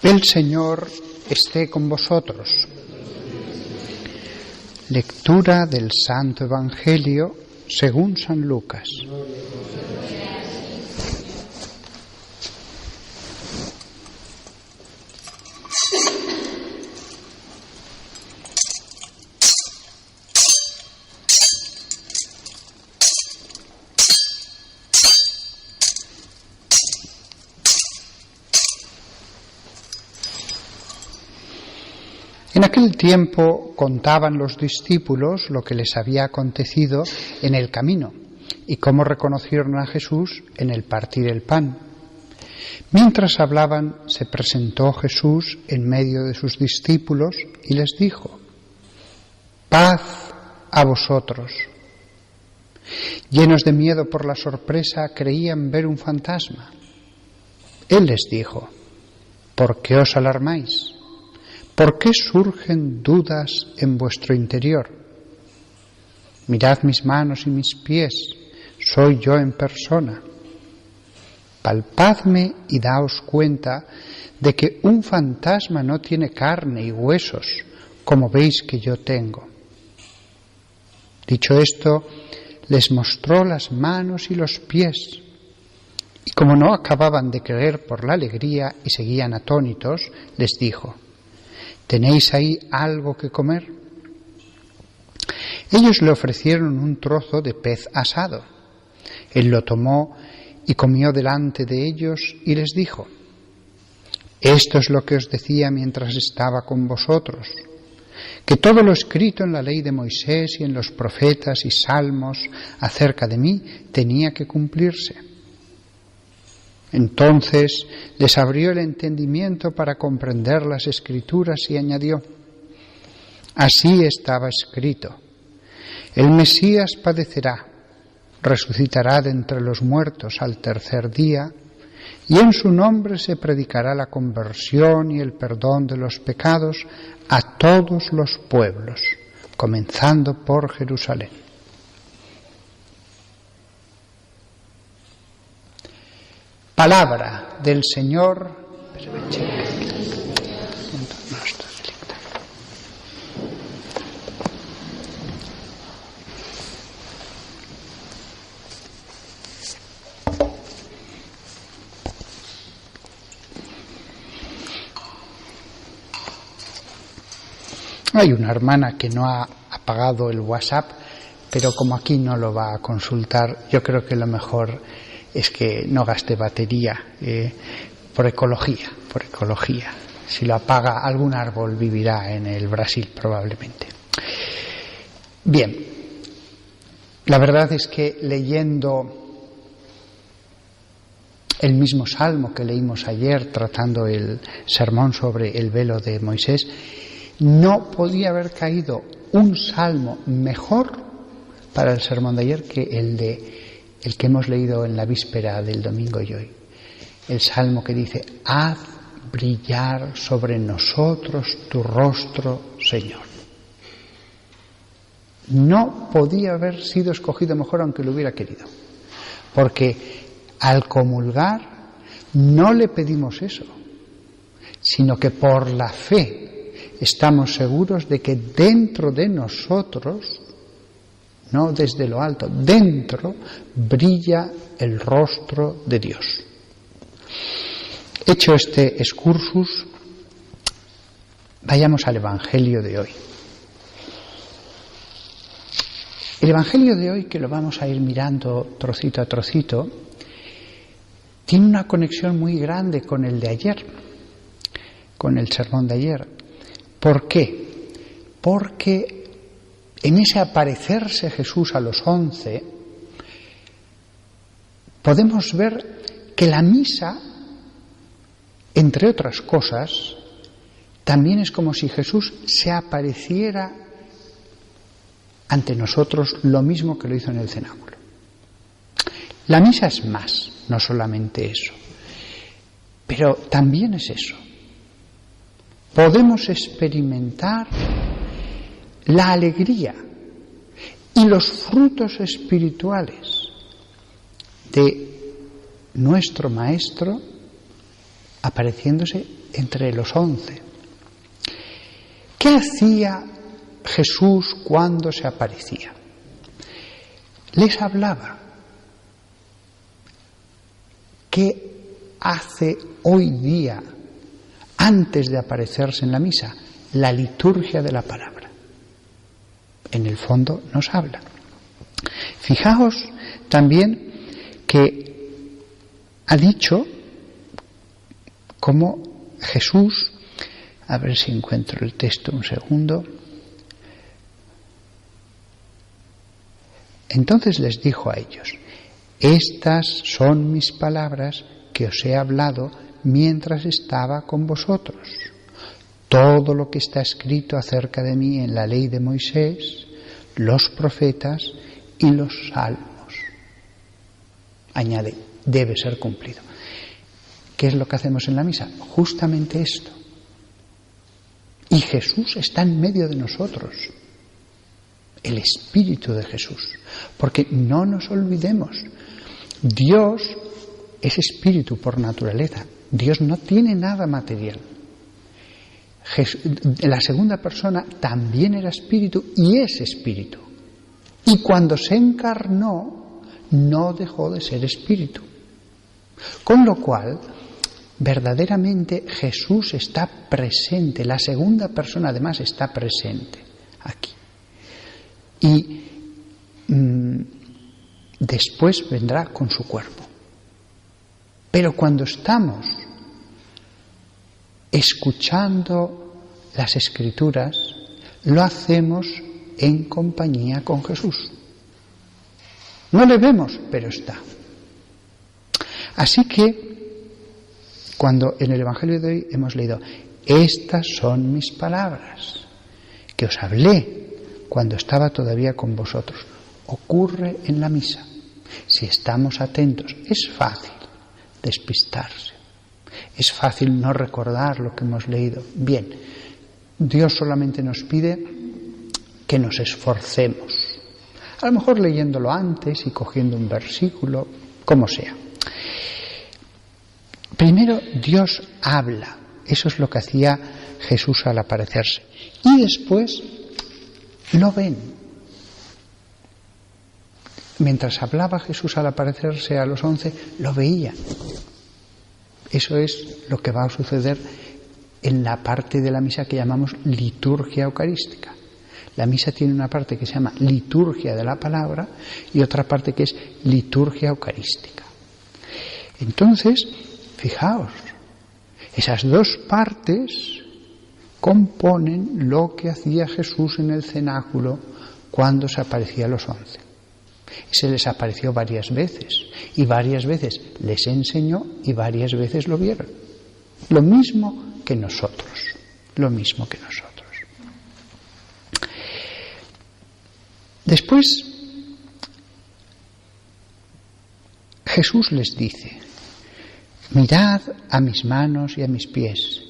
El Señor esté con vosotros. Lectura del Santo Evangelio según San Lucas. En aquel tiempo contaban los discípulos lo que les había acontecido en el camino y cómo reconocieron a Jesús en el partir el pan. Mientras hablaban, se presentó Jesús en medio de sus discípulos y les dijo: «Paz a vosotros». Llenos de miedo por la sorpresa, creían ver un fantasma. Él les dijo: «¿Por qué os alarmáis? ¿Por qué surgen dudas en vuestro interior? Mirad mis manos y mis pies, soy yo en persona. Palpadme y daos cuenta de que un fantasma no tiene carne y huesos, como veis que yo tengo». Dicho esto, les mostró las manos y los pies, y como no acababan de creer por la alegría y seguían atónitos, les dijo: «¿Tenéis ahí algo que comer?». Ellos le ofrecieron un trozo de pez asado. Él lo tomó y comió delante de ellos y les dijo: «Esto es lo que os decía mientras estaba con vosotros, que todo lo escrito en la ley de Moisés y en los profetas y salmos acerca de mí tenía que cumplirse». Entonces les abrió el entendimiento para comprender las Escrituras y añadió: «Así estaba escrito: el Mesías padecerá, resucitará de entre los muertos al tercer día, y en su nombre se predicará la conversión y el perdón de los pecados a todos los pueblos, comenzando por Jerusalén». Palabra del Señor. Hay una hermana que no ha apagado el WhatsApp, pero como aquí no lo va a consultar, yo creo que lo mejor es que no gaste batería, por ecología. Si lo apaga, algún árbol vivirá en el Brasil probablemente. Bien, la verdad es que leyendo el mismo salmo que leímos ayer, tratando el sermón sobre el velo de Moisés, no podía haber caído un salmo mejor para el sermón de ayer que el que hemos leído en la víspera del domingo y hoy. El salmo que dice: «Haz brillar sobre nosotros tu rostro, Señor». No podía haber sido escogido mejor aunque lo hubiera querido, porque al comulgar no le pedimos eso, sino que por la fe estamos seguros de que dentro de nosotros, no desde lo alto, dentro brilla el rostro de Dios. Hecho este excursus, vayamos al Evangelio de hoy. El Evangelio de hoy, que lo vamos a ir mirando trocito a trocito, tiene una conexión muy grande con el de ayer, con el sermón de ayer. ¿Por qué? Porque en ese aparecerse Jesús a los 11, podemos ver que la misa, entre otras cosas, también es como si Jesús se apareciera ante nosotros lo mismo que lo hizo en el cenáculo. La misa es más, no solamente eso, pero también es eso. Podemos experimentar la alegría y los frutos espirituales de nuestro Maestro apareciéndose entre los 11. ¿Qué hacía Jesús cuando se aparecía? Les hablaba. ¿Qué hace hoy día antes de aparecerse en la misa? La liturgia de la palabra. En el fondo nos habla. Fijaos también que ha dicho cómo Jesús, a ver si encuentro el texto un segundo. Entonces les dijo a ellos: estas son mis palabras que os he hablado mientras estaba con vosotros. Todo lo que está escrito acerca de mí en la ley de Moisés, los profetas y los salmos. Añade, debe ser cumplido. ¿Qué es lo que hacemos en la misa? Justamente esto. Y Jesús está en medio de nosotros. El Espíritu de Jesús. Porque no nos olvidemos, Dios es Espíritu por naturaleza. Dios no tiene nada material. La segunda persona también era Espíritu y es Espíritu. Y cuando se encarnó, no dejó de ser Espíritu. Con lo cual, verdaderamente Jesús está presente, la segunda persona además está presente aquí. Y después vendrá con su cuerpo. Pero cuando estamos escuchando las Escrituras, lo hacemos en compañía con Jesús. No le vemos, pero está. Así que, cuando en el Evangelio de hoy hemos leído, estas son mis palabras, que os hablé cuando estaba todavía con vosotros, ocurre en la misa. Si estamos atentos, es fácil despistarse, es fácil no recordar lo que hemos leído. Bien, Dios solamente nos pide que nos esforcemos, a lo mejor leyéndolo antes y cogiendo un versículo, como sea. Primero, Dios habla, eso es lo que hacía Jesús al aparecerse, y después lo ven. Mientras hablaba Jesús al aparecerse a los 11, lo veían. Eso es lo que va a suceder en la parte de la misa que llamamos liturgia eucarística. La misa tiene una parte que se llama liturgia de la palabra y otra parte que es liturgia eucarística. Entonces, fijaos, esas dos partes componen lo que hacía Jesús en el cenáculo cuando se aparecía a los 11. Se les apareció varias veces y varias veces les enseñó y varias veces lo vieron. Lo mismo que nosotros, lo mismo que nosotros. Después, Jesús les dice: mirad a mis manos y a mis pies,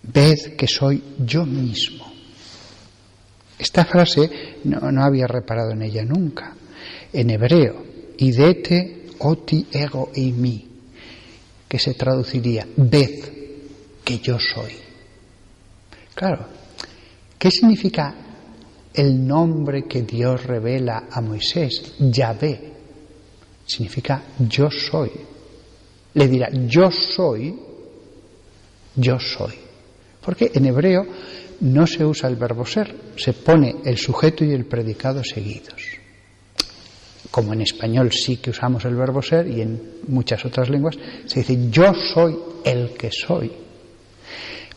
ved que soy yo mismo. Esta frase no había reparado en ella nunca. En hebreo, idete oti ego eimi, que se traduciría, ved que yo soy. Claro, ¿qué significa el nombre que Dios revela a Moisés? Yahvé. Significa yo soy. Le dirá yo soy, porque en hebreo no se usa el verbo ser, se pone el sujeto y el predicado seguidos. Como en español sí que usamos el verbo ser y en muchas otras lenguas se dice yo soy el que soy.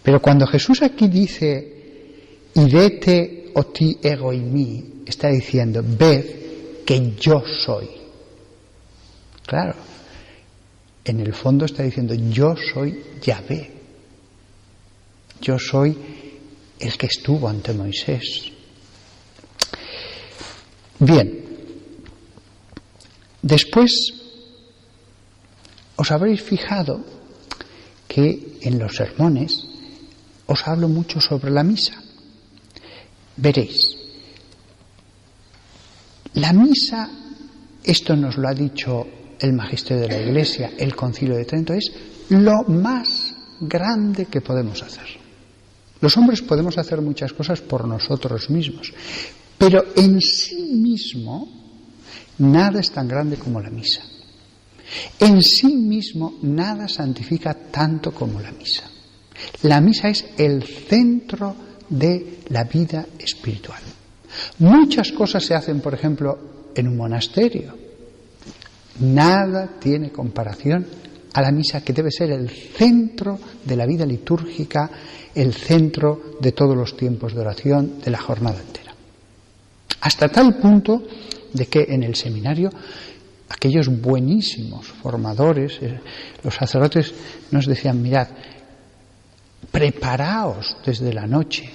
Pero cuando Jesús aquí dice idete oti ego eimi, está diciendo ved que yo soy. Claro, en el fondo está diciendo yo soy Yahvé. Yo soy el que estuvo ante Moisés. Bien, después os habréis fijado que en los sermones os hablo mucho sobre la misa. Veréis, la misa, esto nos lo ha dicho el magisterio de la Iglesia, el Concilio de Trento, es lo más grande que podemos hacer. Los hombres podemos hacer muchas cosas por nosotros mismos, pero en sí mismo nada es tan grande como la misa. En sí mismo nada santifica tanto como la misa. La misa es el centro de la vida espiritual. Muchas cosas se hacen, por ejemplo, en un monasterio. Nada tiene comparación a la misa, que debe ser el centro de la vida litúrgica, el centro de todos los tiempos de oración de la jornada entera. Hasta tal punto de que en el seminario aquellos buenísimos formadores, los sacerdotes nos decían: mirad, preparaos desde la noche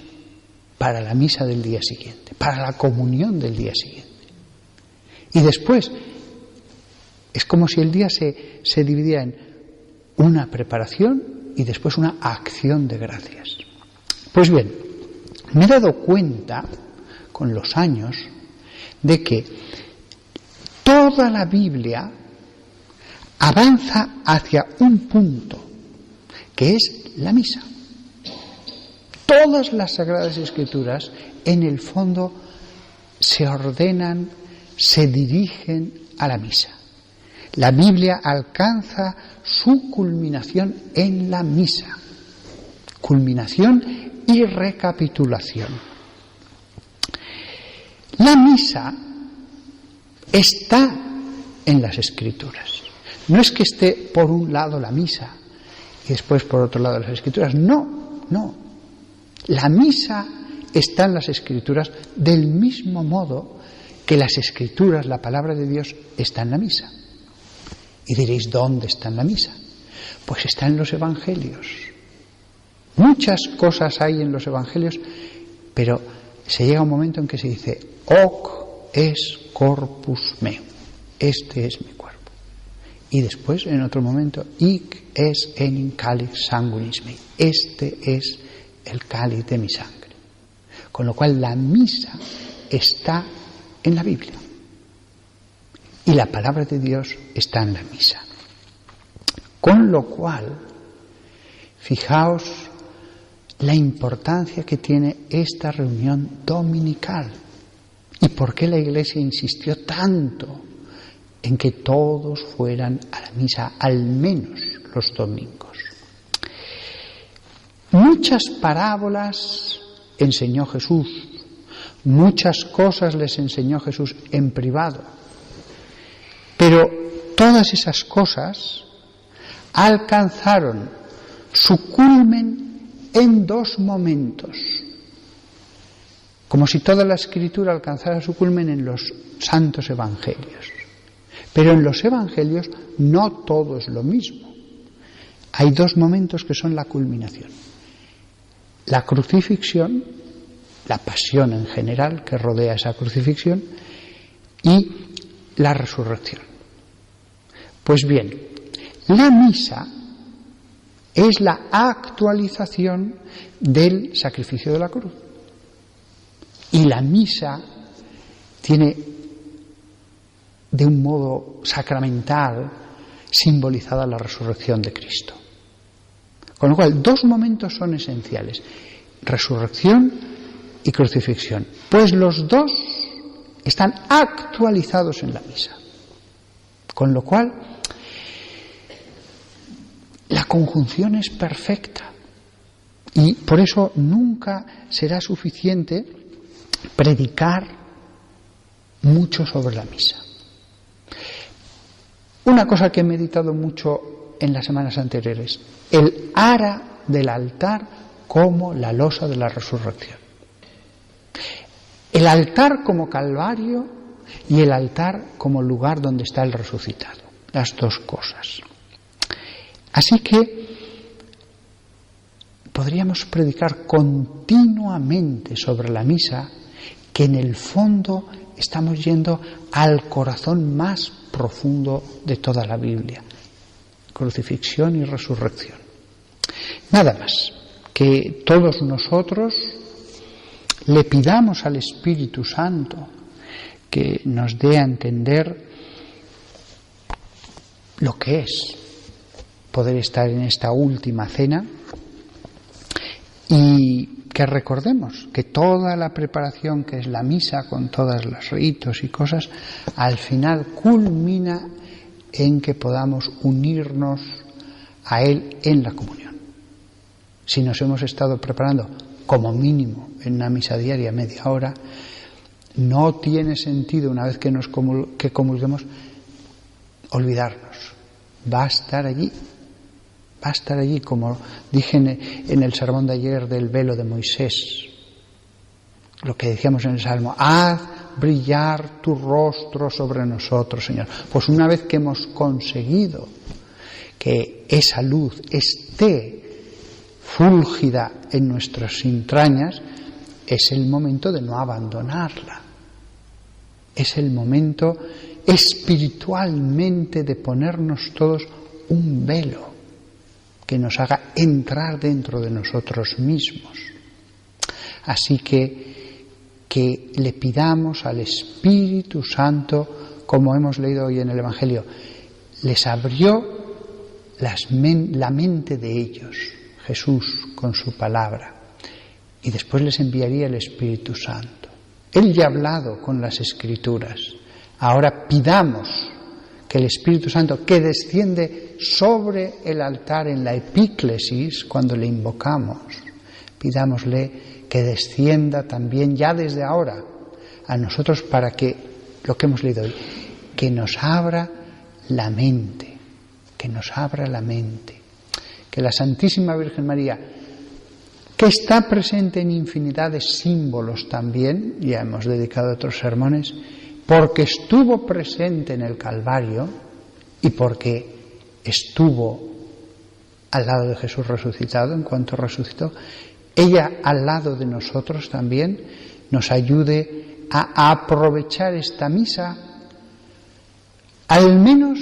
para la misa del día siguiente, para la comunión del día siguiente. Y después, es como si el día se dividía en una preparación y después una acción de gracias. Pues bien, me he dado cuenta con los años de que toda la Biblia avanza hacia un punto, que es la misa. Todas las Sagradas Escrituras, en el fondo, se ordenan, se dirigen a la misa. La Biblia alcanza su culminación en la misa. Culminación y recapitulación. La misa está en las Escrituras. No es que esté por un lado la misa y después por otro lado las Escrituras. No. La misa está en las Escrituras del mismo modo que las Escrituras, la palabra de Dios, está en la misa. Y diréis: ¿dónde está en la misa? Pues está en los Evangelios. Muchas cosas hay en los Evangelios, pero se llega a un momento en que se dice: hoc es corpus meum, este es mi cuerpo. Y después, en otro momento, hic es enim calix sanguinis mei, este es el cáliz de mi sangre. Con lo cual la misa está en la Biblia y la palabra de Dios está en la misa. Con lo cual, fijaos la importancia que tiene esta reunión dominical y por qué la Iglesia insistió tanto en que todos fueran a la misa, al menos los domingos. Muchas parábolas enseñó Jesús, muchas cosas les enseñó Jesús en privado, pero todas esas cosas alcanzaron su culmen en dos momentos, como si toda la Escritura alcanzara su culmen en los santos evangelios. Pero en los evangelios no todo es lo mismo. Hay dos momentos que son la culminación: la crucifixión, la pasión en general que rodea esa crucifixión, y la resurrección. Pues bien, la misa es la actualización del sacrificio de la cruz. Y la misa tiene, de un modo sacramental, simbolizada la resurrección de Cristo. Con lo cual, dos momentos son esenciales: resurrección y crucifixión. Pues los dos están actualizados en la misa. Con lo cual, la conjunción es perfecta. Y por eso nunca será suficiente predicar mucho sobre la misa. Una cosa que he meditado mucho en las semanas anteriores: el ara del altar como la losa de la resurrección. El altar como Calvario y el altar como lugar donde está el resucitado. Las dos cosas. Así que podríamos predicar continuamente sobre la misa, que en el fondo estamos yendo al corazón más profundo de toda la Biblia: crucifixión y resurrección. Nada más, que todos nosotros le pidamos al Espíritu Santo que nos dé a entender lo que es poder estar en esta última cena y que recordemos que toda la preparación que es la misa con todos los ritos y cosas, al final culmina en que podamos unirnos a Él en la comunión. Si nos hemos estado preparando como mínimo en una misa diaria media hora, no tiene sentido una vez que comulguemos olvidarnos. Va a estar allí, como dije en el sermón de ayer del velo de Moisés, lo que decíamos en el Salmo: haz brillar tu rostro sobre nosotros, Señor. Pues una vez que hemos conseguido que esa luz esté fúlgida en nuestras entrañas, es el momento de no abandonarla. Es el momento espiritualmente de ponernos todos un velo que nos haga entrar dentro de nosotros mismos. Así que le pidamos al Espíritu Santo, como hemos leído hoy en el Evangelio, les abrió la mente de ellos, Jesús con su palabra, y después les enviaría el Espíritu Santo. Él ya ha hablado con las Escrituras. Ahora pidamos que el Espíritu Santo, que desciende sobre el altar en la epíclesis, cuando le invocamos, pidámosle que descienda también ya desde ahora a nosotros para que, lo que hemos leído hoy, que nos abra la mente, que la Santísima Virgen María, que está presente en infinidad de símbolos también, ya hemos dedicado otros sermones, porque estuvo presente en el Calvario y porque estuvo al lado de Jesús resucitado, en cuanto resucitó, ella al lado de nosotros también nos ayude a aprovechar esta misa, al menos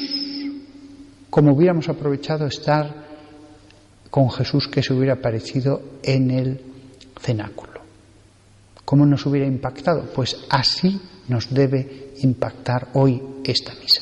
como hubiéramos aprovechado estar con Jesús, que se hubiera aparecido en el cenáculo. ¿Cómo nos hubiera impactado? Pues así nos debe impactar hoy esta misa.